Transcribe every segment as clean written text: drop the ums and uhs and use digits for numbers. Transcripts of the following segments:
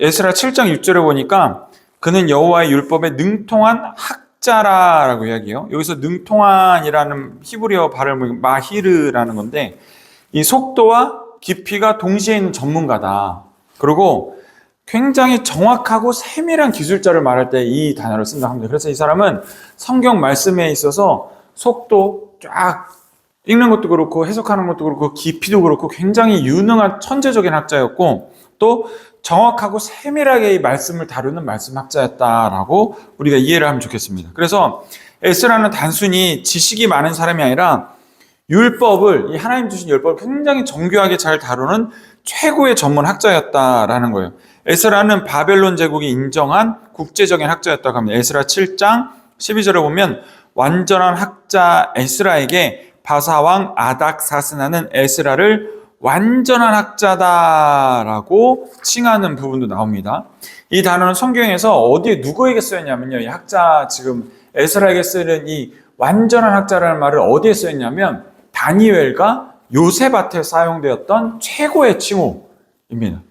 에스라 7장 6절에 보니까 그는 여호와의 율법에 능통한 학자라고 이야기해요. 여기서 능통한이라는 히브리어 발음은 마히르라는 건데 이 속도와 깊이가 동시에 있는 전문가다. 그리고 굉장히 정확하고 세밀한 기술자를 말할 때 이 단어를 쓴다 합니다. 그래서 이 사람은 성경 말씀에 있어서 속도 쫙 읽는 것도 그렇고 해석하는 것도 그렇고 깊이도 그렇고 굉장히 유능한 천재적인 학자였고 또 정확하고 세밀하게 이 말씀을 다루는 말씀학자였다라고 우리가 이해를 하면 좋겠습니다. 그래서 에스라는 단순히 지식이 많은 사람이 아니라 율법을, 이 하나님 주신 율법을 굉장히 정교하게 잘 다루는 최고의 전문 학자였다라는 거예요. 에스라는 바벨론 제국이 인정한 국제적인 학자였다고 합니다. 에스라 7장 12절에 보면 완전한 학자 에스라에게 바사왕 아닥사스나는 에스라를 완전한 학자다라고 칭하는 부분도 나옵니다. 이 단어는 성경에서 어디에 누구에게 쓰였냐면요. 이 학자 지금 에스라에게 쓰는 이 완전한 학자라는 말을 어디에 쓰였냐면 다니엘과 요셉한테 사용되었던 최고의 칭호입니다.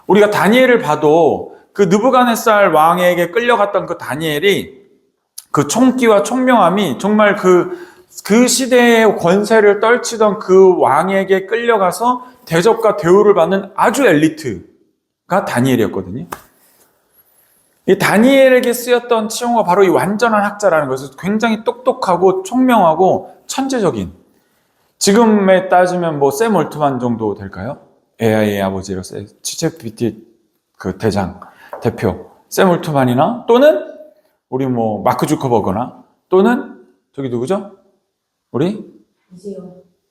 우리가 다니엘을 봐도 그 느부갓네살 왕에게 끌려갔던 그 다니엘이 그 총기와 총명함이 정말 그 시대의 권세를 떨치던 그 왕에게 끌려가서 대접과 대우를 받는 아주 엘리트가 다니엘이었거든요. 이 다니엘에게 쓰였던 칭호가 바로 이 완전한 학자라는 것은 굉장히 똑똑하고 총명하고 천재적인, 지금에 따지면 뭐 샘 올트만 정도 될까요? AI의 아버지로서 챗GPT 그 대표 샘 올트만이나 또는 우리 뭐 마크 주커버그나 또는 저기 누구죠? 우리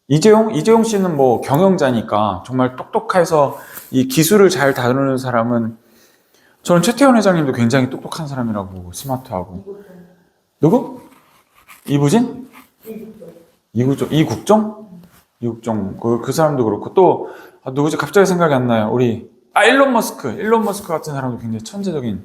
이재용 씨는 뭐 경영자니까 정말 똑똑해서 이 기술을 잘 다루는 사람은 저는 최태원 회장님도 굉장히 똑똑한 사람이라고 보고 스마트하고. 누구? 이부진? 이국종 그 사람도 그렇고 또 누구지 갑자기 생각이 안 나요. 우리 일론 머스크 같은 사람도 굉장히 천재적인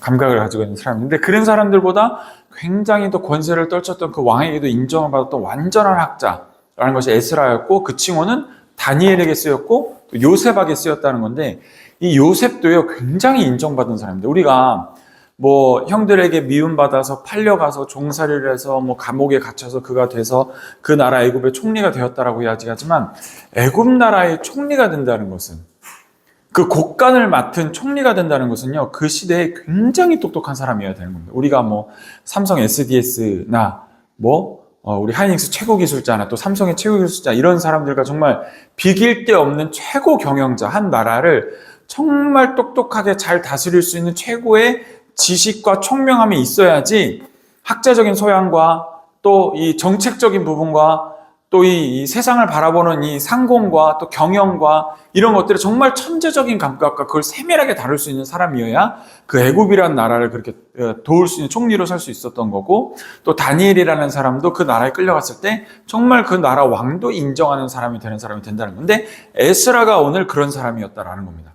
감각을 가지고 있는 사람인데 그런 사람들보다 굉장히 더 권세를 떨쳤던 그 왕에게도 인정을 받았던 완전한 학자라는 것이 에스라였고 그 칭호는 다니엘에게 쓰였고 또 요셉에게 쓰였다는 건데 이 요셉도요 굉장히 인정받은 사람인데 우리가 뭐 형들에게 미움받아서 팔려가서 종살이를 해서 뭐 감옥에 갇혀서 그가 돼서 그 나라 애굽의 총리가 되었다라고 이야기하지만 애굽 나라의 총리가 된다는 것은 그 곳간을 맡은 총리가 된다는 것은요 그 시대에 굉장히 똑똑한 사람이어야 되는 겁니다. 우리가 뭐 삼성 SDS나 뭐 우리 하이닉스 최고 기술자나 또 삼성의 최고 기술자 이런 사람들과 정말 비길 데 없는 최고 경영자, 한 나라를 정말 똑똑하게 잘 다스릴 수 있는 최고의 지식과 총명함이 있어야지 학자적인 소양과 또 이 정책적인 부분과 또 이 세상을 바라보는 이 상공과 또 경영과 이런 것들을 정말 천재적인 감각과 그걸 세밀하게 다룰 수 있는 사람이어야 그 애굽이라는 나라를 그렇게 도울 수 있는 총리로 설 수 있었던 거고 또 다니엘이라는 사람도 그 나라에 끌려갔을 때 정말 그 나라 왕도 인정하는 사람이 되는 사람이 된다는 건데 에스라가 오늘 그런 사람이었다라는 겁니다.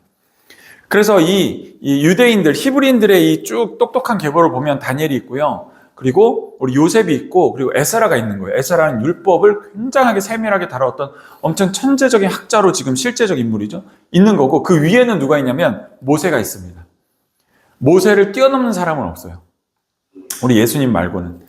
그래서 이 유대인들, 히브리인들의 이 쭉 똑똑한 계보를 보면 다니엘이 있고요. 그리고 우리 요셉이 있고 그리고 에스라가 있는 거예요. 에스라는 율법을 굉장하게 세밀하게 다루었던 엄청 천재적인 학자로 지금 실제적 인물이죠. 있는 거고 그 위에는 누가 있냐면 모세가 있습니다. 모세를 뛰어넘는 사람은 없어요. 우리 예수님 말고는.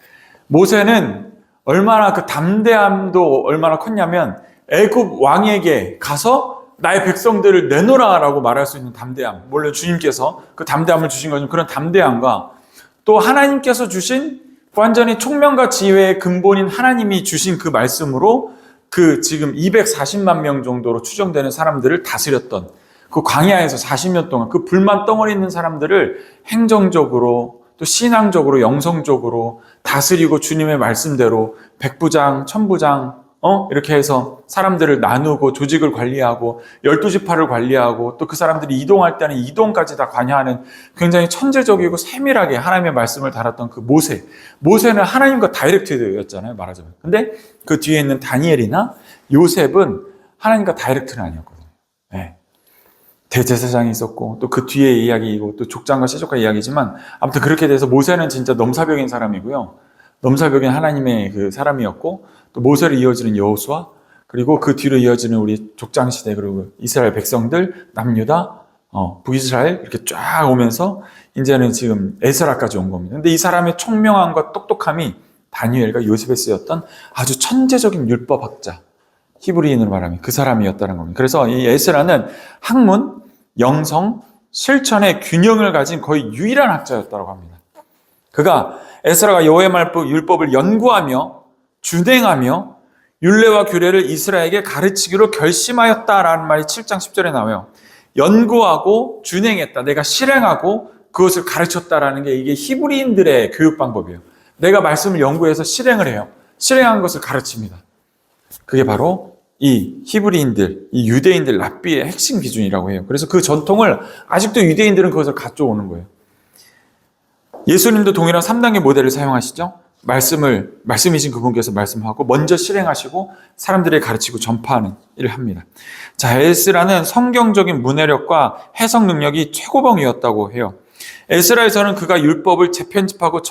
모세는 얼마나 그 담대함도 얼마나 컸냐면 애굽 왕에게 가서 나의 백성들을 내놓으라라고 말할 수 있는 담대함. 물론 주님께서 그 담대함을 주신 거지만 그런 담대함과 또 하나님께서 주신 완전히 총명과 지혜의 근본인 하나님이 주신 그 말씀으로 그 지금 240만 명 정도로 추정되는 사람들을 다스렸던 그 광야에서 40년 동안 그 불만 덩어리 있는 사람들을 행정적으로 또 신앙적으로 영성적으로 다스리고 주님의 말씀대로 백부장, 천부장 이렇게 해서 사람들을 나누고 조직을 관리하고 12지파를 관리하고 또 그 사람들이 이동할 때는 이동까지 다 관여하는 굉장히 천재적이고 세밀하게 하나님의 말씀을 다뤘던 그 모세는 하나님과 다이렉트였잖아요, 말하자면. 근데 그 뒤에 있는 다니엘이나 요셉은 하나님과 다이렉트는 아니었거든요. 네. 대제사장이 있었고 또 그 뒤에 이야기이고 또 족장과 시족과 이야기지만 아무튼 그렇게 돼서 모세는 진짜 넘사벽인 사람이고요. 넘사벽인 하나님의 그 사람이었고 또 모세를 이어지는 여호수아 그리고 그 뒤로 이어지는 우리 족장 시대 그리고 이스라엘 백성들 남유다 북이스라엘 이렇게 쫙 오면서 이제는 지금 에스라까지 온 겁니다. 근데 이 사람의 총명함과 똑똑함이 다니엘과 요셉에 쓰였던 아주 천재적인 율법학자, 히브리인으로 말하면 그 사람이었다는 겁니다. 그래서 이 에스라는 학문, 영성, 실천의 균형을 가진 거의 유일한 학자였다고 합니다. 그가 에스라가 여호와의 말법 율법을 연구하며 준행하며 율례와 규례를 이스라엘에게 가르치기로 결심하였다라는 말이 7장 10절에 나와요. 연구하고 준행했다. 내가 실행하고 그것을 가르쳤다라는 게 이게 히브리인들의 교육 방법이에요. 내가 말씀을 연구해서 실행을 해요. 실행한 것을 가르칩니다. 그게 바로 이 히브리인들, 이 유대인들 랍비의 핵심 기준이라고 해요. 그래서 그 전통을 아직도 유대인들은 그것을 가져오는 거예요. 예수님도 동일한 3단계 모델을 사용하시죠. 말씀이신 그분께서 말씀하고 먼저 실행하시고 사람들에게 가르치고 전파하는 일을 합니다. 자, 에스라는 성경적인 문해력과 해석 능력이 최고봉이었다고 해요. 에스라에서는 그가 율법을 재편집하고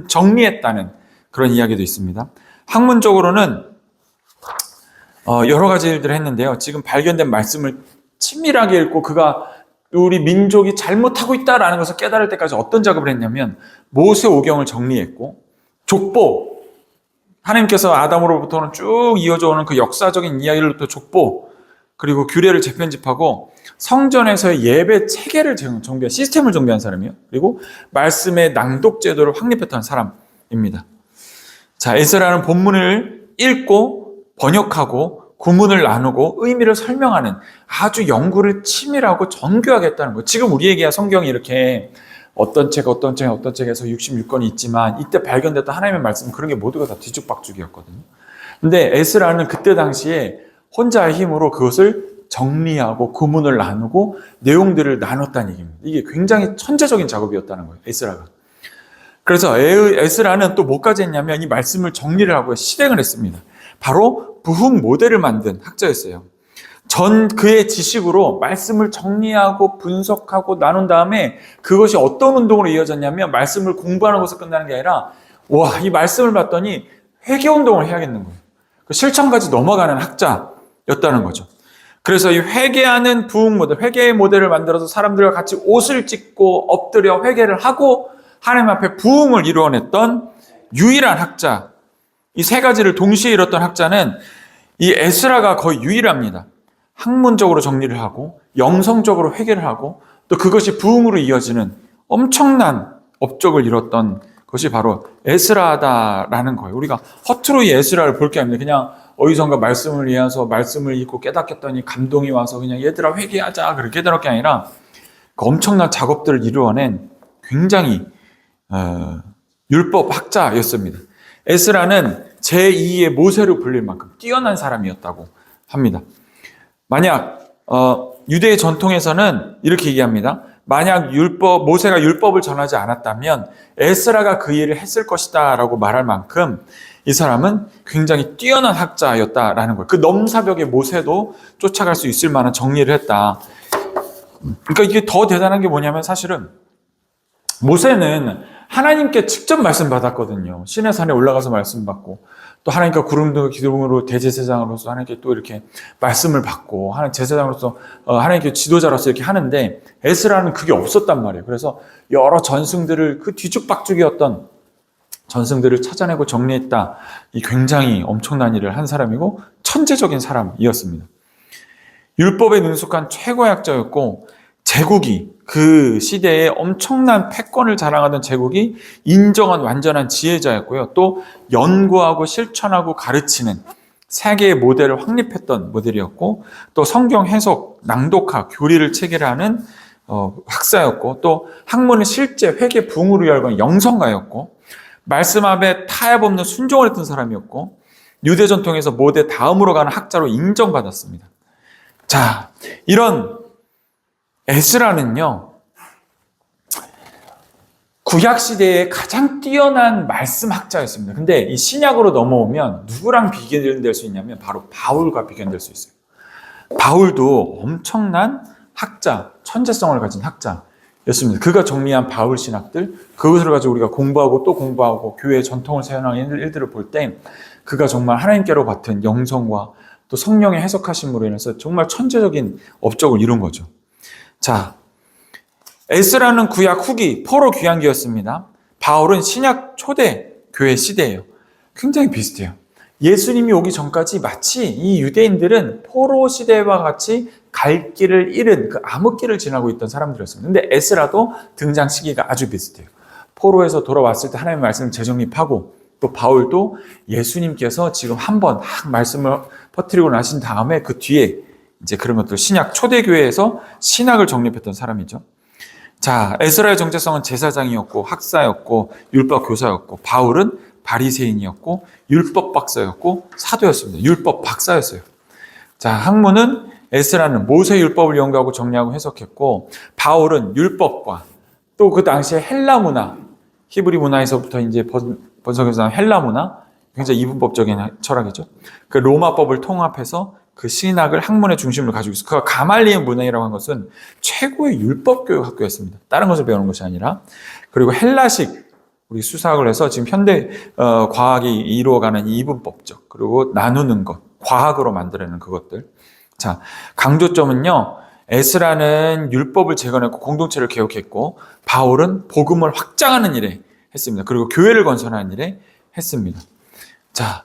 정리했다는 그런 이야기도 있습니다. 학문적으로는 여러 가지 일들을 했는데요. 지금 발견된 말씀을 치밀하게 읽고 그가 우리 민족이 잘못하고 있다라는 것을 깨달을 때까지 어떤 작업을 했냐면 모세 오경을 정리했고 족보, 하나님께서 아담으로부터는 쭉 이어져 오는 그 역사적인 이야기를 또 족보, 그리고 규례를 재편집하고 성전에서의 예배 체계를 정비한, 시스템을 정비한 사람이에요. 그리고 말씀의 낭독 제도를 확립했던 사람입니다. 자, 에스라는 본문을 읽고 번역하고 구문을 나누고 의미를 설명하는 아주 연구를 치밀하고 정교하게 했다는 거예요. 지금 우리에게야 성경이 이렇게 어떤 책에서 66권이 있지만 이때 발견됐던 하나님의 말씀 그런 게 모두가 다 뒤죽박죽이었거든요. 근데 에스라는 그때 당시에 혼자의 힘으로 그것을 정리하고 구문을 나누고 내용들을 나눴다는 얘기입니다. 이게 굉장히 천재적인 작업이었다는 거예요, 에스라가. 그래서 에스라는 또 뭐까지 했냐면 이 말씀을 정리를 하고 실행을 했습니다. 바로 부흥 모델을 만든 학자였어요. 그의 지식으로 말씀을 정리하고 분석하고 나눈 다음에 그것이 어떤 운동으로 이어졌냐면 말씀을 공부하는 것으로 끝나는 게 아니라 이 말씀을 봤더니 회개 운동을 해야겠는 거예요. 실천까지 넘어가는 학자였다는 거죠. 그래서 이 회개하는 부흥 모델, 회개의 모델을 만들어서 사람들과 같이 옷을 찢고 엎드려 회개를 하고 하나님 앞에 부흥을 이루어냈던 유일한 학자. 이 세 가지를 동시에 이뤘던 학자는 이 에스라가 거의 유일합니다. 학문적으로 정리를 하고 영성적으로 회개를 하고 또 그것이 부흥으로 이어지는 엄청난 업적을 이뤘던 것이 바로 에스라다라는 거예요. 우리가 허투루 이 에스라를 볼 게 아닙니다. 그냥 어디선가 말씀을 이해해서 말씀을 읽고 깨닫겠더니 감동이 와서 그냥 얘들아 회개하자 그렇게 깨달을 게 아니라 그 엄청난 작업들을 이루어낸 굉장히 율법 학자였습니다. 에스라는 제2의 모세로 불릴 만큼 뛰어난 사람이었다고 합니다. 만약 유대의 전통에서는 이렇게 얘기합니다. 만약 모세가 율법을 전하지 않았다면 에스라가 그 일을 했을 것이다 라고 말할 만큼 이 사람은 굉장히 뛰어난 학자였다라는 거예요. 그 넘사벽의 모세도 쫓아갈 수 있을 만한 정리를 했다. 그러니까 이게 더 대단한 게 뭐냐면 사실은 모세는 하나님께 직접 말씀 받았거든요. 시내 산에 올라가서 말씀 받고 또 하나님과 기둥으로 대제사장으로서 하나님께 또 이렇게 말씀을 받고 하나님 제사장으로서 하나님께 지도자로서 이렇게 하는데 에스라는 그게 없었단 말이에요. 그래서 여러 전승들을 그 뒤죽박죽이었던 전승들을 찾아내고 정리했다. 이 굉장히 엄청난 일을 한 사람이고 천재적인 사람이었습니다. 율법에 능숙한 최고의 학자였고 제국이 그 시대에 엄청난 패권을 자랑하던 제국이 인정한 완전한 지혜자였고요. 또 연구하고 실천하고 가르치는 세계의 모델을 확립했던 모델이었고 또 성경 해석, 낭독학, 교리를 체계하는 학사였고 또 학문을 실제 회계 부흥으로 열건 영성가였고 말씀 앞에 타협 없는 순종을 했던 사람이었고 유대 전통에서 모대 다음으로 가는 학자로 인정받았습니다. 자, 이런 에스라는요, 구약시대의 가장 뛰어난 말씀학자였습니다. 근데 이 신약으로 넘어오면 누구랑 비교될 수 있냐면 바로 바울과 비교될 수 있어요. 바울도 엄청난 학자, 천재성을 가진 학자였습니다. 그가 정리한 바울 신학들, 그것을 가지고 우리가 공부하고 또 공부하고 교회의 전통을 세워나가는 일들을 볼 때 그가 정말 하나님께로 같은 영성과 또 성령의 해석하심으로 인해서 정말 천재적인 업적을 이룬 거죠. 자, 에스라는 구약 후기 포로 귀환기였습니다. 바울은 신약 초대 교회 시대예요. 굉장히 비슷해요. 예수님이 오기 전까지 마치 이 유대인들은 포로 시대와 같이 갈 길을 잃은 그 암흑길을 지나고 있던 사람들이었습니다. 근데 에스라도 등장 시기가 아주 비슷해요. 포로에서 돌아왔을 때 하나님의 말씀을 재정립하고, 또 바울도 예수님께서 지금 한번 말씀을 퍼뜨리고 나신 다음에 그 뒤에 이제 그런 것들, 신약 초대교회에서 신학을 정립했던 사람이죠. 자, 에스라의 정체성은 제사장이었고 학사였고 율법 교사였고, 바울은 바리새인이었고 율법 박사였고 사도였습니다. 율법 박사였어요. 자, 학문은 에스라는 모세 율법을 연구하고 정리하고 해석했고, 바울은 율법과 또 그 당시에 헬라 문화, 히브리 문화에서부터 이제 번성해서 나온 헬라 문화, 굉장히 이분법적인 철학이죠. 그 로마법을 통합해서 그 신학을 학문의 중심을 가지고 있어요. 그가 가말리엘 문화라고 한 것은 최고의 율법 교육 학교였습니다. 다른 것을 배우는 것이 아니라. 그리고 헬라식 우리 수사학을 해서 지금 현대 과학이 이루어가는 이분법적, 그리고 나누는 것, 과학으로 만들어내는 그것들. 자, 강조점은요, 에스라는 율법을 재건했고 공동체를 개혁했고, 바울은 복음을 확장하는 일에 했습니다. 그리고 교회를 건설하는 일에 했습니다. 자,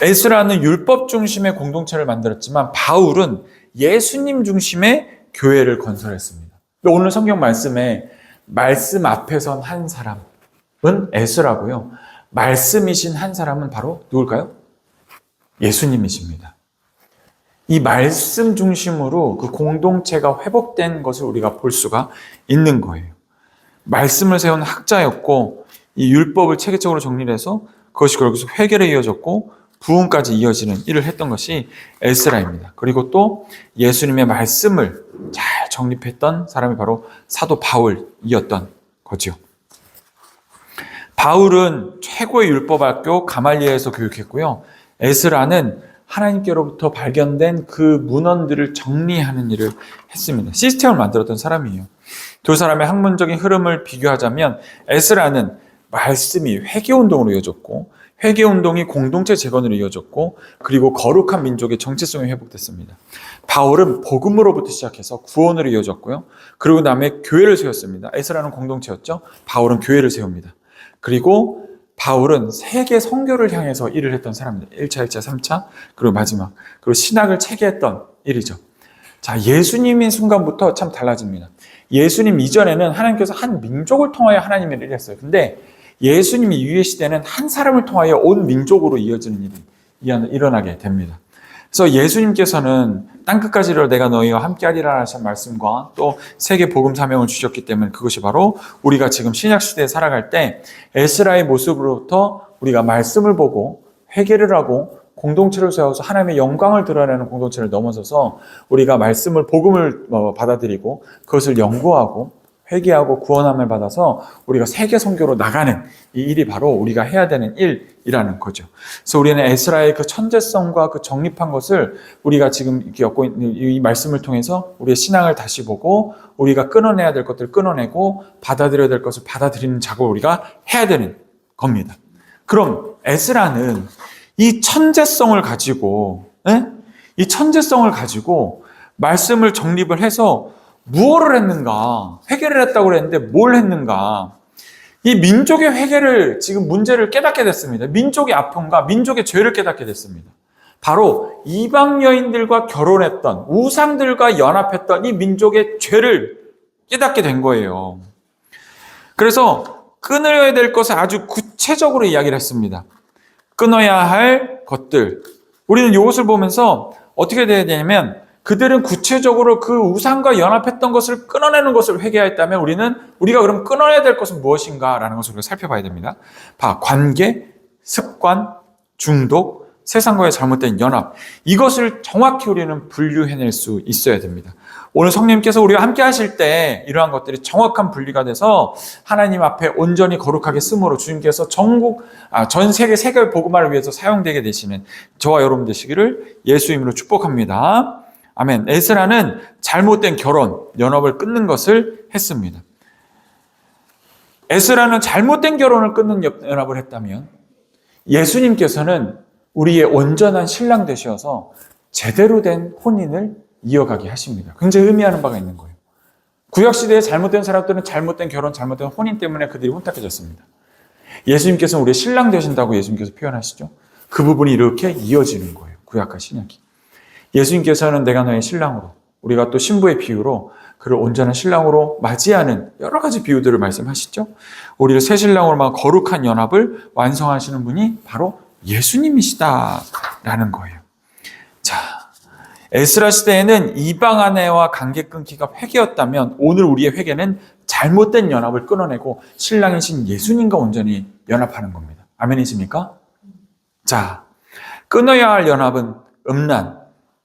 에스라는 율법 중심의 공동체를 만들었지만 바울은 예수님 중심의 교회를 건설했습니다. 오늘 성경 말씀에 말씀 앞에 선 한 사람은 에스라고요. 말씀이신 한 사람은 바로 누굴까요? 예수님이십니다. 이 말씀 중심으로 그 공동체가 회복된 것을 우리가 볼 수가 있는 거예요. 말씀을 세운 학자였고, 이 율법을 체계적으로 정리해서 그것이 결국에서 회개로 이어졌고 부흥까지 이어지는 일을 했던 것이 에스라입니다. 그리고 또 예수님의 말씀을 잘 정립했던 사람이 바로 사도 바울이었던 거죠. 바울은 최고의 율법학교 가말리엘에서 교육했고요. 에스라는 하나님께로부터 발견된 그 문헌들을 정리하는 일을 했습니다. 시스템을 만들었던 사람이에요. 두 사람의 학문적인 흐름을 비교하자면 에스라는 말씀이 회개운동으로 이어졌고, 회개운동이 공동체 재건으로 이어졌고, 그리고 거룩한 민족의 정체성이 회복됐습니다. 바울은 복음으로부터 시작해서 구원으로 이어졌고요. 그리고 다음에 교회를 세웠습니다. 에스라는 공동체였죠. 바울은 교회를 세웁니다. 그리고 바울은 세계 선교를 향해서 일을 했던 사람입니다. 1차, 2차, 3차, 그리고 마지막. 그리고 신학을 체계했던 일이죠. 자, 예수님인 순간부터 참 달라집니다. 예수님 이전에는 하나님께서 한 민족을 통하여 하나님의 일을 했어요. 근데 예수님 이후의 시대는 한 사람을 통하여 온 민족으로 이어지는 일이 일어나게 됩니다. 그래서 예수님께서는 땅끝까지 이르러 내가 너희와 함께하리라 하신 말씀과 또 세계 복음 사명을 주셨기 때문에, 그것이 바로 우리가 지금 신약 시대에 살아갈 때 에스라의 모습으로부터 우리가 말씀을 보고 회개를 하고 공동체를 세워서 하나님의 영광을 드러내는 공동체를 넘어서서 우리가 말씀을, 복음을 받아들이고 그것을 연구하고 회개하고 구원함을 받아서 우리가 세계 선교로 나가는 이 일이 바로 우리가 해야 되는 일이라는 거죠. 그래서 우리는 에스라의 그 천재성과 그 정립한 것을 우리가 지금 이렇게 엮고 있는 이 말씀을 통해서 우리의 신앙을 다시 보고, 우리가 끊어내야 될 것들을 끊어내고 받아들여야 될 것을 받아들이는 작업을 우리가 해야 되는 겁니다. 그럼 에스라는 이 천재성을 가지고, 이 천재성을 가지고 말씀을 정립을 해서 무엇을 했는가? 회개를 했다고 그랬는데 뭘 했는가? 이 민족의 회개를, 지금 문제를 깨닫게 됐습니다. 민족의 아픔과 민족의 죄를 깨닫게 됐습니다. 바로 이방 여인들과 결혼했던, 우상들과 연합했던 이 민족의 죄를 깨닫게 된 거예요. 그래서 끊어야 될 것을 아주 구체적으로 이야기를 했습니다. 끊어야 할 것들. 우리는 이것을 보면서 어떻게 돼야 되냐면, 그들은 구체적으로 그 우상과 연합했던 것을 끊어내는 것을 회개했다면, 우리가 그럼 끊어내야 될 것은 무엇인가라는 것을 우리가 살펴봐야 됩니다. 관계, 습관, 중독, 세상과의 잘못된 연합, 이것을 정확히 우리는 분류해낼 수 있어야 됩니다. 오늘 성령님께서 우리와 함께 하실 때 이러한 것들이 정확한 분리가 돼서 하나님 앞에 온전히 거룩하게 쓰므로 주님께서 전 세계 복음화를 위해서 사용되게 되시는 저와 여러분 되시기를 예수 이름으로 축복합니다. 아멘. 에스라는 잘못된 결혼, 연합을 끊는 것을 했습니다. 에스라는 잘못된 결혼을 끊는 연합을 했다면, 예수님께서는 우리의 온전한 신랑 되셔서 제대로 된 혼인을 이어가게 하십니다. 굉장히 의미하는 바가 있는 거예요. 구약시대에 잘못된 사람들은 잘못된 결혼, 잘못된 혼인 때문에 그들이 혼탁해졌습니다. 예수님께서는 우리의 신랑 되신다고 예수님께서 표현하시죠. 그 부분이 이렇게 이어지는 거예요. 구약과 신약이. 예수님께서는 내가 너의 신랑으로, 우리가 또 신부의 비유로 그를 온전한 신랑으로 맞이하는 여러 가지 비유들을 말씀하시죠. 우리를 새 신랑으로만 거룩한 연합을 완성하시는 분이 바로 예수님이시다라는 거예요. 자, 에스라 시대에는 이방 아내와 관계 끊기가 회개였다면 오늘 우리의 회개는 잘못된 연합을 끊어내고 신랑이신 예수님과 온전히 연합하는 겁니다. 아멘이십니까? 자, 끊어야 할 연합은 음란,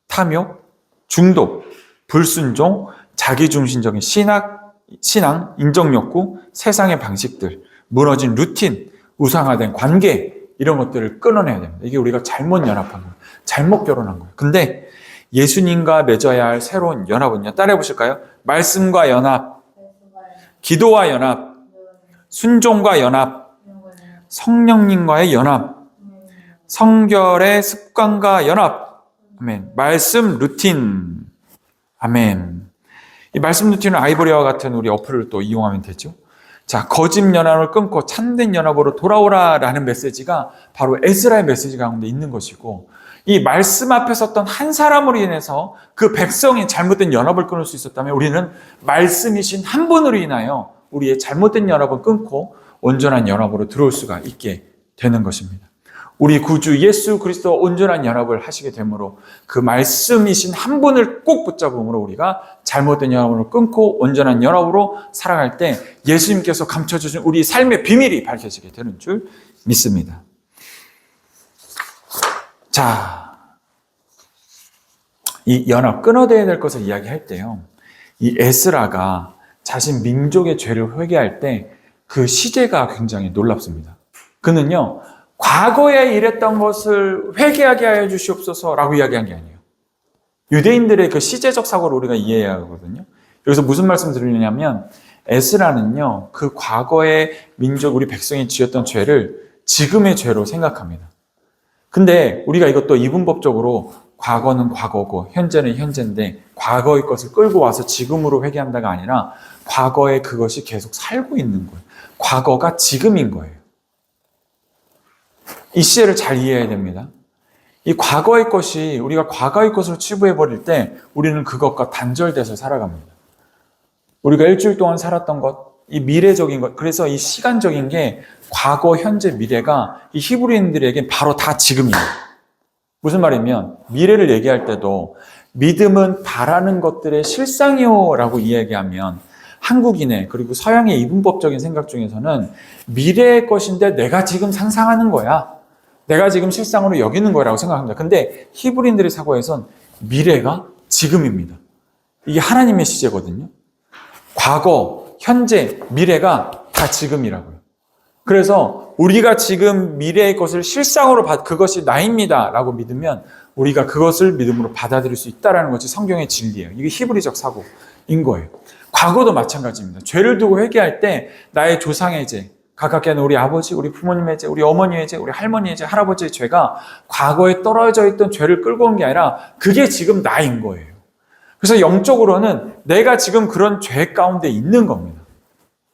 탐욕, 중독, 불순종, 자기중심적인 신앙, 인정욕구, 세상의 방식들, 무너진 루틴, 우상화된 관계 이런 것들을 끊어내야 됩니다. 이게 우리가 잘못 연합한 거예요. 잘못 결혼한 거예요. 근데 예수님과 맺어야 할 새로운 연합은요. 따라해 보실까요? 말씀과 연합, 기도와 연합, 순종과 연합, 성령님과의 연합, 성결의 습관과 연합. 아멘. 말씀 루틴. 아멘. 이 말씀 루틴은 아이보리와 같은 우리 어플을 또 이용하면 되죠. 자, 거짓 연합을 끊고 참된 연합으로 돌아오라라는 메시지가 바로 에스라의 메시지 가운데 있는 것이고, 이 말씀 앞에 섰던 한 사람으로 인해서 그 백성이 잘못된 연합을 끊을 수 있었다면 우리는 말씀이신 한 분으로 인하여 우리의 잘못된 연합을 끊고 온전한 연합으로 들어올 수가 있게 되는 것입니다. 우리 구주 예수 그리스도와 온전한 연합을 하시게 되므로 그 말씀이신 한 분을 꼭 붙잡음으로 우리가 잘못된 연합을 끊고 온전한 연합으로 살아갈 때 예수님께서 감춰주신 우리 삶의 비밀이 밝혀지게 되는 줄 믿습니다. 자, 이 연합 끊어내야 될 것을 이야기할 때요, 이 에스라가 자신 민족의 죄를 회개할 때 그 시제가 굉장히 놀랍습니다. 그는요, 과거에 일했던 것을 회개하게 하여 주시옵소서라고 이야기한 게 아니에요. 유대인들의 그 시제적 사고를 우리가 이해해야 하거든요. 여기서 무슨 말씀 드리냐면 에스라는요, 그 과거의 민족 우리 백성이 지었던 죄를 지금의 죄로 생각합니다. 근데 우리가 이것도 이분법적으로 과거는 과거고 현재는 현재인데 과거의 것을 끌고 와서 지금으로 회개한다가 아니라 과거에 그것이 계속 살고 있는 거예요. 과거가 지금인 거예요. 이 시제를 잘 이해해야 됩니다. 이 과거의 것이 우리가 과거의 것으로 치부해버릴 때 우리는 그것과 단절돼서 살아갑니다. 우리가 일주일 동안 살았던 것, 이 미래적인 것, 그래서 이 시간적인 게 과거, 현재, 미래가 이 히브리인들에게 바로 다 지금이에요. 무슨 말이면 미래를 얘기할 때도 믿음은 바라는 것들의 실상이요 라고 이야기하면 한국인의 그리고 서양의 이분법적인 생각 중에서는 미래의 것인데 내가 지금 상상하는 거야. 내가 지금 실상으로 여기는 거라고 생각합니다. 근데 히브리인들의 사고에선 미래가 지금입니다. 이게 하나님의 시제거든요. 과거, 현재, 미래가 다 지금이라고요. 그래서 우리가 지금 미래의 것을 실상으로 그것이 나입니다 라고 믿으면 우리가 그것을 믿음으로 받아들일 수 있다는 것이 성경의 진리예요. 이게 히브리적 사고인 거예요. 과거도 마찬가지입니다. 죄를 두고 회개할 때 나의 조상의 죄, 가깝게 하는 우리 아버지, 우리 부모님의 죄, 우리 어머니의 죄, 우리 할머니의 죄, 할아버지의 죄가 과거에 떨어져 있던 죄를 끌고 온 게 아니라 그게 지금 나인 거예요. 그래서 영적으로는 내가 지금 그런 죄 가운데 있는 겁니다.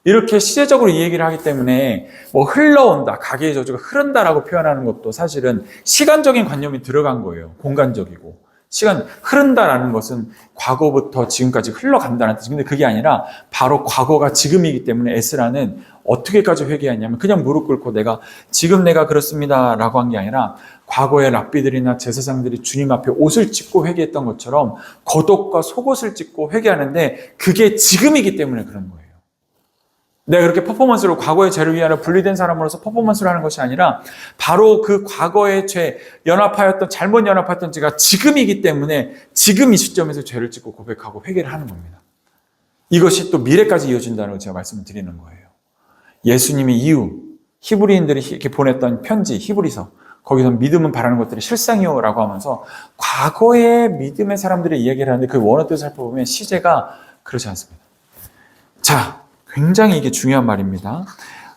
이렇게 시제적으로 이 얘기를 하기 때문에 뭐 흘러온다, 가계의 저주가 흐른다라고 표현하는 것도 사실은 시간적인 관념이 들어간 거예요. 공간적이고. 시간 흐른다라는 것은 과거부터 지금까지 흘러간다는 뜻인데 그게 아니라 바로 과거가 지금이기 때문에 에스라는 어떻게까지 회개하냐면 그냥 무릎 꿇고 지금 내가 그렇습니다 라고 한 게 아니라 과거의 랍비들이나 제사장들이 주님 앞에 옷을 찢고 회개했던 것처럼 겉옷과 속옷을 찢고 회개하는데 그게 지금이기 때문에 그런 거예요. 내가 그렇게 퍼포먼스로 과거의 죄를 위하여 분리된 사람으로서 퍼포먼스를 하는 것이 아니라 바로 그 과거의 죄, 잘못 연합했던 죄가 지금이기 때문에 지금 이 시점에서 죄를 짓고 고백하고 회개를 하는 겁니다. 이것이 또 미래까지 이어진다는 걸 제가 말씀을 드리는 거예요. 예수님이 이후 히브리인들이 이렇게 보냈던 편지, 히브리서, 거기서 믿음은 바라는 것들이 실상이요 라고 하면서 과거의 믿음의 사람들의 이야기를 하는데 그 원어뜻을 살펴보면 시제가 그렇지 않습니다. 자, 굉장히 이게 중요한 말입니다.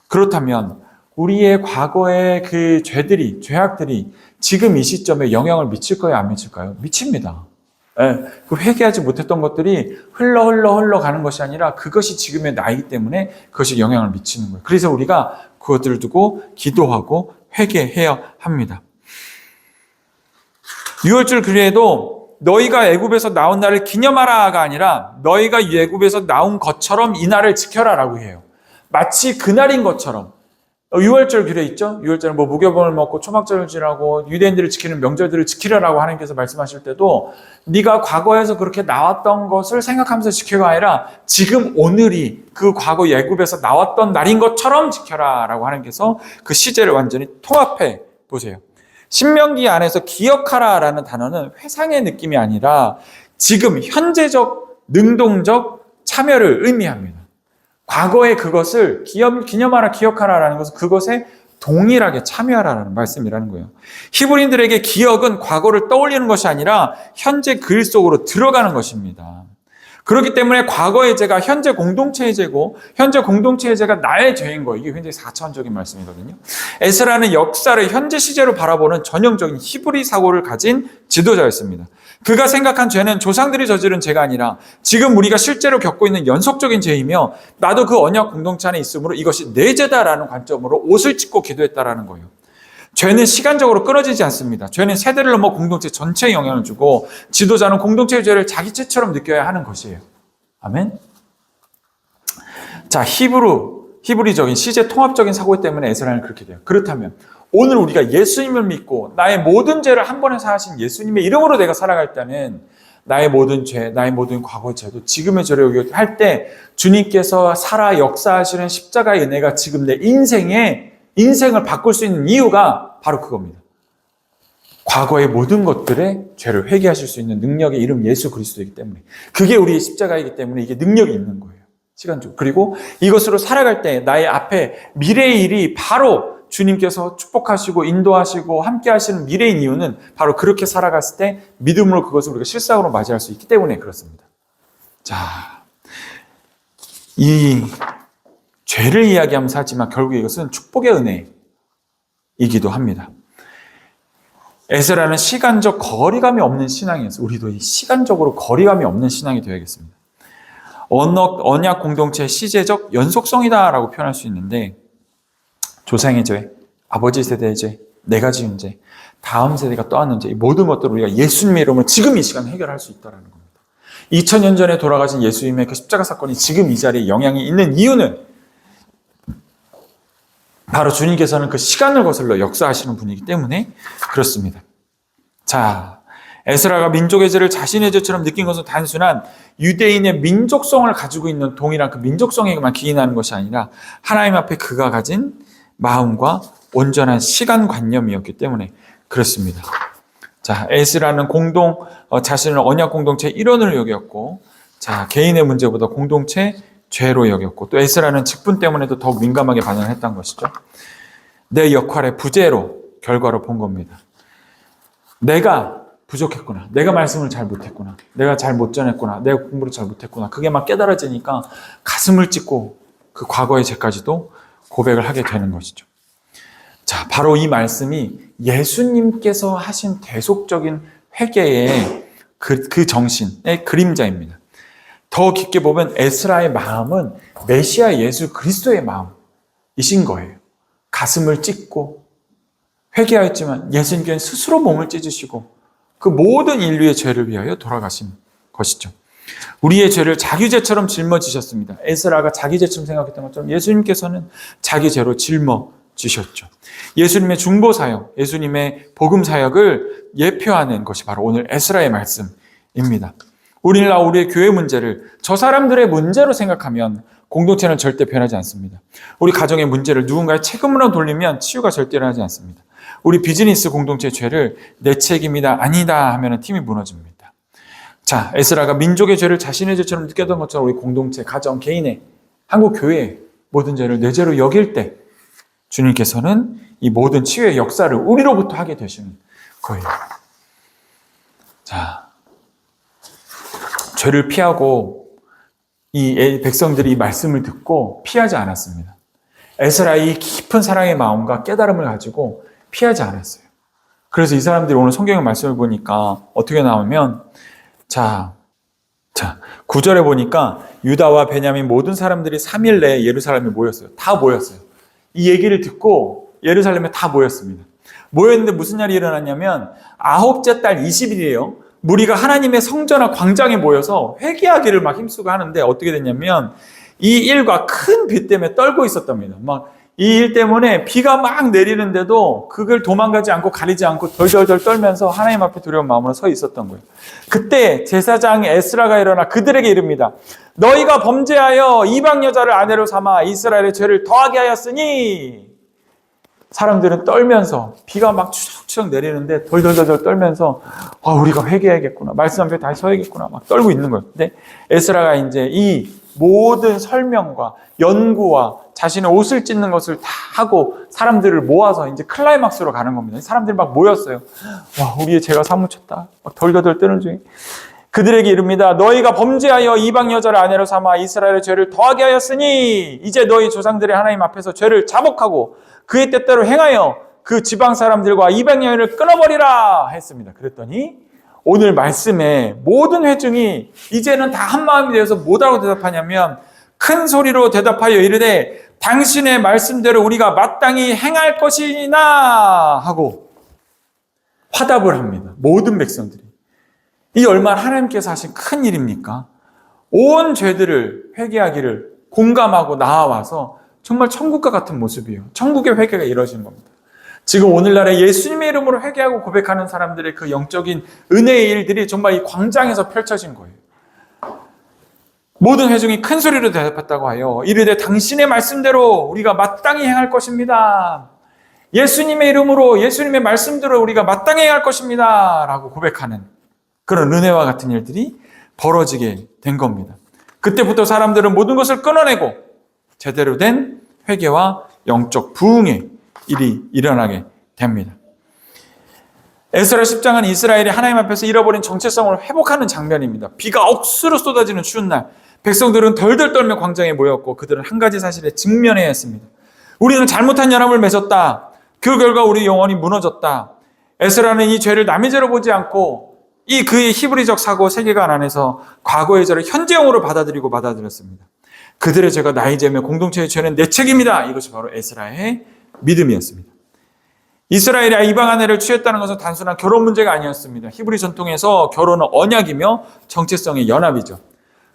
그렇다면 우리의 과거의 그 죄악들이 지금 이 시점에 영향을 미칠까요? 안 미칠까요? 미칩니다. 그 회개하지 못했던 것들이 흘러 가는 것이 아니라 그것이 지금의 나이기 때문에 그것이 영향을 미치는 거예요. 그래서 우리가 그것들을 두고 기도하고 회개해야 합니다. 유월절 규례에도 너희가 애굽에서 나온 날을 기념하라가 아니라 너희가 애굽에서 나온 것처럼 이 날을 지켜라라고 해요. 마치 그날인 것처럼. 유월절 규례 있죠? 유월절은 무교병을 먹고 초막절을 지라고 유대인들을 지키는 명절들을 지키라라고 하나님께서 말씀하실 때도 네가 과거에서 그렇게 나왔던 것을 생각하면서 지켜가 아니라 지금 오늘이 그 과거 애굽에서 나왔던 날인 것처럼 지켜라라고 하나님께서 그 시제를 완전히 통합해 보세요. 신명기 안에서 기억하라라는 단어는 회상의 느낌이 아니라 지금 현재적 능동적 참여를 의미합니다. 과거의 그것을 기념하라, 기억하라라는 것은 그것에 동일하게 참여하라는 말씀이라는 거예요. 히브리인들에게 기억은 과거를 떠올리는 것이 아니라 현재 글 속으로 들어가는 것입니다. 그렇기 때문에 과거의 죄가 현재 공동체의 죄고 현재 공동체의 죄가 나의 죄인 거예요. 이게 굉장히 4차원적인 말씀이거든요. 에스라는 역사를 현재 시제로 바라보는 전형적인 히브리 사고를 가진 지도자였습니다. 그가 생각한 죄는 조상들이 저지른 죄가 아니라 지금 우리가 실제로 겪고 있는 연속적인 죄이며 나도 그 언약 공동체 안에 있으므로 이것이 내 죄다라는 관점으로 옷을 찢고 기도했다라는 거예요. 죄는 시간적으로 끊어지지 않습니다. 죄는 세대를 넘어 공동체 전체에 영향을 주고 지도자는 공동체의 죄를 자기 죄처럼 느껴야 하는 것이에요. 아멘? 자, 히브리적인 시제 통합적인 사고 때문에 에스라는 그렇게 돼요. 그렇다면 오늘 우리가 예수님을 믿고 나의 모든 죄를 한 번에 사하신 예수님의 이름으로 내가 살아갈 때는 나의 모든 죄, 나의 모든 과거 죄도 지금의 죄를 할 때 주님께서 살아 역사하시는 십자가의 은혜가 지금 내 인생을 바꿀 수 있는 이유가 바로 그겁니다. 과거의 모든 것들의 죄를 회개하실 수 있는 능력의 이름 예수 그리스도이기 때문에 그게 우리의 십자가이기 때문에 이게 능력이 있는 거예요. 시간적으로. 그리고 이것으로 살아갈 때 나의 앞에 미래의 일이 바로 주님께서 축복하시고 인도하시고 함께 하시는 미래인 이유는 바로 그렇게 살아갔을 때 믿음으로 그것을 우리가 실상으로 맞이할 수 있기 때문에 그렇습니다. 자, 이 죄를 이야기하면서 하지만 결국 이것은 축복의 은혜이기도 합니다. 에스라는 시간적 거리감이 없는 신앙이었어요. 우리도 이 시간적으로 거리감이 없는 신앙이 되어야겠습니다. 언약 공동체의 시제적 연속성이다라고 표현할 수 있는데 조상의 죄, 아버지 세대의 죄, 내가 지은 죄, 다음 세대가 떠안는 죄, 이 모든 것들을 우리가 예수님의 이름으로 지금 이 시간 해결할 수 있다는 겁니다. 2000년 전에 돌아가신 예수님의 그 십자가 사건이 지금 이 자리에 영향이 있는 이유는 바로 주님께서는 그 시간을 거슬러 역사하시는 분이기 때문에 그렇습니다. 자, 에스라가 민족의 죄를 자신의 죄처럼 느낀 것은 단순한 유대인의 민족성을 가지고 있는 동일한 그 민족성에만 기인하는 것이 아니라 하나님 앞에 그가 가진 마음과 온전한 시간관념이었기 때문에 그렇습니다. 자, 에스라는 자신을 언약 공동체의 일원으로 여겼고, 자, 개인의 문제보다 공동체 죄로 여겼고, 또 에스라는 직분 때문에도 더욱 민감하게 반응을 했던 것이죠. 내 역할의 부재로 결과로 본 겁니다. 내가 부족했구나. 내가 말씀을 잘 못했구나. 내가 잘 못 전했구나. 내가 공부를 잘 못했구나. 그게 막 깨달아지니까 가슴을 찢고 그 과거의 죄까지도 고백을 하게 되는 것이죠. 자, 바로 이 말씀이 예수님께서 하신 대속적인 회개의 그 정신의 그림자입니다. 더 깊게 보면 에스라의 마음은 메시아 예수 그리스도의 마음이신 거예요. 가슴을 찢고 회개하였지만 예수님께서는 스스로 몸을 찢으시고 그 모든 인류의 죄를 위하여 돌아가신 것이죠. 우리의 죄를 자기 죄처럼 짊어지셨습니다. 에스라가 자기 죄처럼 생각했던 것처럼 예수님께서는 자기 죄로 짊어지셨죠. 예수님의 중보사역, 예수님의 복음사역을 예표하는 것이 바로 오늘 에스라의 말씀입니다. 우리는 우리의 교회 문제를 저 사람들의 문제로 생각하면 공동체는 절대 변하지 않습니다. 우리 가정의 문제를 누군가의 책임으로 돌리면 치유가 절대 일어나지 않습니다. 우리 비즈니스 공동체의 죄를 내 책임이다, 아니다 하면 팀이 무너집니다. 자, 에스라가 민족의 죄를 자신의 죄처럼 느꼈던 것처럼 우리 공동체, 가정, 개인의, 한국 교회의 모든 죄를 내 죄로 여길 때 주님께서는 이 모든 치유의 역사를 우리로부터 하게 되시는 거예요. 자, 죄를 피하고 이 백성들이 이 말씀을 듣고 피하지 않았습니다. 에스라의 깊은 사랑의 마음과 깨달음을 가지고 피하지 않았어요. 그래서 이 사람들이 오늘 성경의 말씀을 보니까 어떻게 나오면 자, 9절에 보니까 유다와 베냐민 모든 사람들이 3일 내에 예루살렘에 모였어요. 다 모였어요. 이 얘기를 듣고 예루살렘에 다 모였습니다. 모였는데 무슨 일이 일어났냐면 9째 달 20일이에요. 무리가 하나님의 성전과 광장에 모여서 회개하기를 막 힘쓰고 하는데 어떻게 됐냐면 이 일과 큰 비 때문에 떨고 있었답니다. 막 이 일 때문에 비가 막 내리는데도 그걸 도망가지 않고 가리지 않고 덜덜덜 떨면서 하나님 앞에 두려운 마음으로 서 있었던 거예요. 그때 제사장 에스라가 일어나 그들에게 이릅니다. 너희가 범죄하여 이방 여자를 아내로 삼아 이스라엘의 죄를 더하게 하였으니, 사람들은 떨면서 비가 막 추적추적 내리는데 덜덜덜 떨면서 우리가 회개해야겠구나, 말씀 앞에 다시 서야겠구나 막 떨고 있는 거예요. 근데 에스라가 이제 이 모든 설명과 연구와 자신의 옷을 찢는 것을 다 하고 사람들을 모아서 이제 클라이막스로 가는 겁니다. 사람들이 막 모였어요. 우리의 죄가 사무쳤다. 막 덜덜덜 떠는 중에 그들에게 이릅니다. 너희가 범죄하여 이방 여자를 아내로 삼아 이스라엘의 죄를 더하게 하였으니 이제 너희 조상들의 하나님 앞에서 죄를 자복하고 그의 뜻대로 행하여 그 지방 사람들과 이방 여인을 끊어버리라 했습니다. 그랬더니 오늘 말씀에 모든 회중이 이제는 다 한마음이 되어서 뭐라고 대답하냐면 큰 소리로 대답하여 이르되 당신의 말씀대로 우리가 마땅히 행할 것이나 하고 화답을 합니다. 모든 백성들이. 이 얼마나 하나님께서 하신 큰 일입니까? 온 죄들을 회개하기를 공감하고 나와서 정말 천국과 같은 모습이에요. 천국의 회개가 이루어지는 겁니다. 지금 오늘날에 예수님의 이름으로 회개하고 고백하는 사람들의 그 영적인 은혜의 일들이 정말 이 광장에서 펼쳐진 거예요. 모든 회중이 큰 소리로 대답했다고 하여 이르되 당신의 말씀대로 우리가 마땅히 행할 것입니다. 예수님의 이름으로 예수님의 말씀대로 우리가 마땅히 행할 것입니다. 라고 고백하는 그런 은혜와 같은 일들이 벌어지게 된 겁니다. 그때부터 사람들은 모든 것을 끊어내고 제대로 된 회개와 영적 부흥의 일이 일어나게 됩니다. 에스라 10장은 이스라엘이 하나님 앞에서 잃어버린 정체성을 회복하는 장면입니다. 비가 억수로 쏟아지는 추운 날, 백성들은 덜덜 떨며 광장에 모였고 그들은 한 가지 사실에 직면해야 했습니다. 우리는 잘못한 연합을 맺었다. 그 결과 우리 영혼이 무너졌다. 에스라는 이 죄를 남의 죄로 보지 않고 이 그의 히브리적 사고 세계관 안에서 과거의 죄를 현재형으로 받아들였습니다. 그들의 죄가 나의 죄며 공동체의 죄는 내 책임이다. 이것이 바로 에스라의 믿음이었습니다. 이스라엘이 이방 아내를 취했다는 것은 단순한 결혼 문제가 아니었습니다. 히브리 전통에서 결혼은 언약이며 정체성의 연합이죠.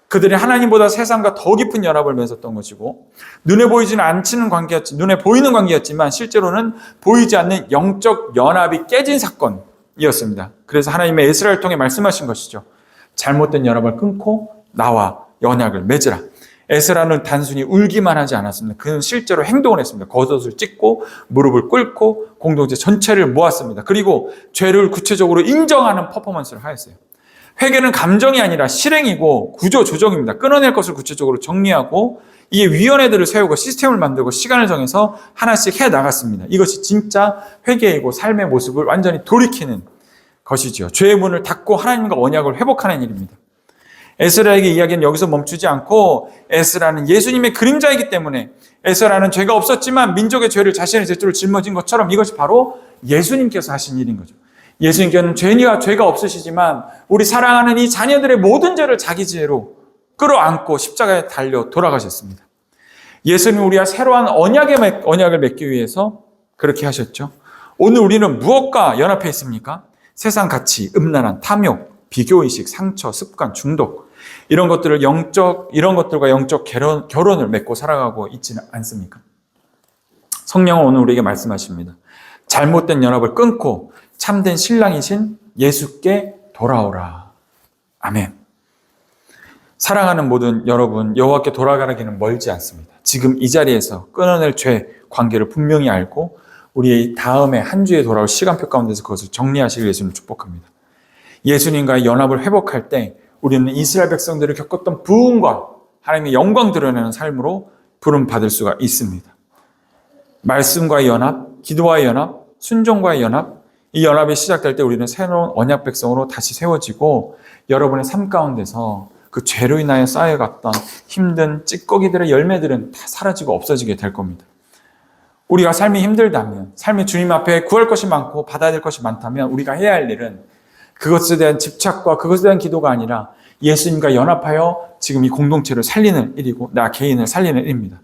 그들이 하나님보다 세상과 더 깊은 연합을 맺었던 것이고 눈에 보이지는 않는 관계였지, 눈에 보이는 관계였지만 실제로는 보이지 않는 영적 연합이 깨진 사건이었습니다. 그래서 하나님의 에스라를 통해 말씀하신 것이죠. 잘못된 연합을 끊고 나와 언약을 맺으라. 에스라는 단순히 울기만 하지 않았습니다. 그는 실제로 행동을 했습니다. 겉옷을 찢고 무릎을 꿇고 공동체 전체를 모았습니다. 그리고 죄를 구체적으로 인정하는 퍼포먼스를 하였어요. 회개는 감정이 아니라 실행이고 구조조정입니다. 끊어낼 것을 구체적으로 정리하고 이에 위원회들을 세우고 시스템을 만들고 시간을 정해서 하나씩 해나갔습니다. 이것이 진짜 회개이고 삶의 모습을 완전히 돌이키는 것이죠. 죄의 문을 닫고 하나님과 언약을 회복하는 일입니다. 에스라에게 이야기는 여기서 멈추지 않고 에스라는 예수님의 그림자이기 때문에 에스라는 죄가 없었지만 민족의 죄를 자신의 죄로 짊어진 것처럼 이것이 바로 예수님께서 하신 일인 거죠. 예수님께서는 죄가 없으시지만 우리 사랑하는 이 자녀들의 모든 죄를 자기 죄로 끌어안고 십자가에 달려 돌아가셨습니다. 예수님은 우리와 새로운 언약을 맺기 위해서 그렇게 하셨죠. 오늘 우리는 무엇과 연합해 있습니까? 세상 가치, 음란한 탐욕, 비교의식, 상처, 습관, 중독 이런 것들과 영적 결혼을 맺고 살아가고 있지는 않습니까? 성령은 오늘 우리에게 말씀하십니다. 잘못된 연합을 끊고 참된 신랑이신 예수께 돌아오라. 아멘. 사랑하는 모든 여러분, 여호와께 돌아가기는 멀지 않습니다. 지금 이 자리에서 끊어낼 죄 관계를 분명히 알고 우리의 다음에 한 주에 돌아올 시간표 가운데서 그것을 정리하시길 예수님 축복합니다. 예수님과의 연합을 회복할 때 우리는 이스라엘 백성들을 겪었던 부흥과 하나님의 영광 드러내는 삶으로 부름받을 수가 있습니다. 말씀과의 연합, 기도와의 연합, 순종과의 연합, 이 연합이 시작될 때 우리는 새로운 언약 백성으로 다시 세워지고 여러분의 삶 가운데서 그 죄로 인하여 쌓여갔던 힘든 찌꺼기들의 열매들은 다 사라지고 없어지게 될 겁니다. 우리가 삶이 힘들다면, 삶이 주님 앞에 구할 것이 많고 받아야 될 것이 많다면 우리가 해야 할 일은 그것에 대한 집착과 그것에 대한 기도가 아니라 예수님과 연합하여 지금 이 공동체를 살리는 일이고 나 개인을 살리는 일입니다.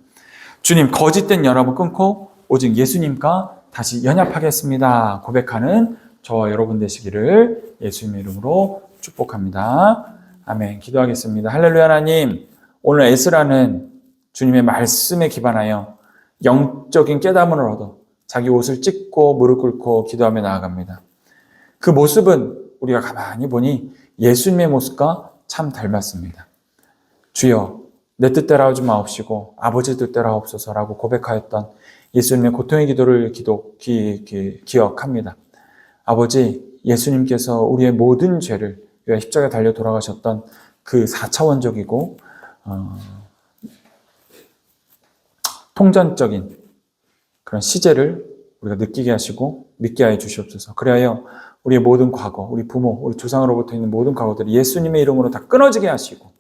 주님, 거짓된 연합을 끊고 오직 예수님과 다시 연합하겠습니다 고백하는 저와 여러분 되시기를 예수님의 이름으로 축복합니다. 아멘. 기도하겠습니다. 할렐루야. 하나님, 오늘 에스라는 주님의 말씀에 기반하여 영적인 깨달음을 얻어 자기 옷을 찢고 무릎 꿇고 기도하며 나아갑니다. 그 모습은 우리가 가만히 보니 예수님의 모습과 참 닮았습니다. 주여, 내 뜻대로 하지 마옵시고 아버지 뜻대로 하옵소서라고 고백하였던 예수님의 고통의 기도를 기억합니다. 아버지, 예수님께서 우리의 모든 죄를 위하여 십자가에 달려 돌아가셨던 그 4차원적이고 통전적인 그런 시제를 우리가 느끼게 하시고 믿게 하여 주시옵소서. 그리하여 우리의 모든 과거, 우리 부모, 우리 조상으로부터 있는 모든 과거들이 예수님의 이름으로 다 끊어지게 하시고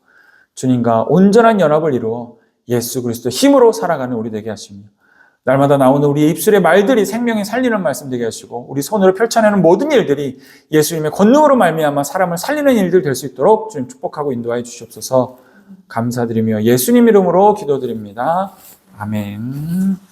주님과 온전한 연합을 이루어 예수 그리스도의 힘으로 살아가는 우리 되게 하시며 날마다 나오는 우리의 입술의 말들이 생명이 살리는 말씀 되게 하시고 우리 손으로 펼쳐내는 모든 일들이 예수님의 권능으로 말미암아 사람을 살리는 일들 될 수 있도록 주님 축복하고 인도하여 주시옵소서. 감사드리며 예수님 이름으로 기도드립니다. 아멘.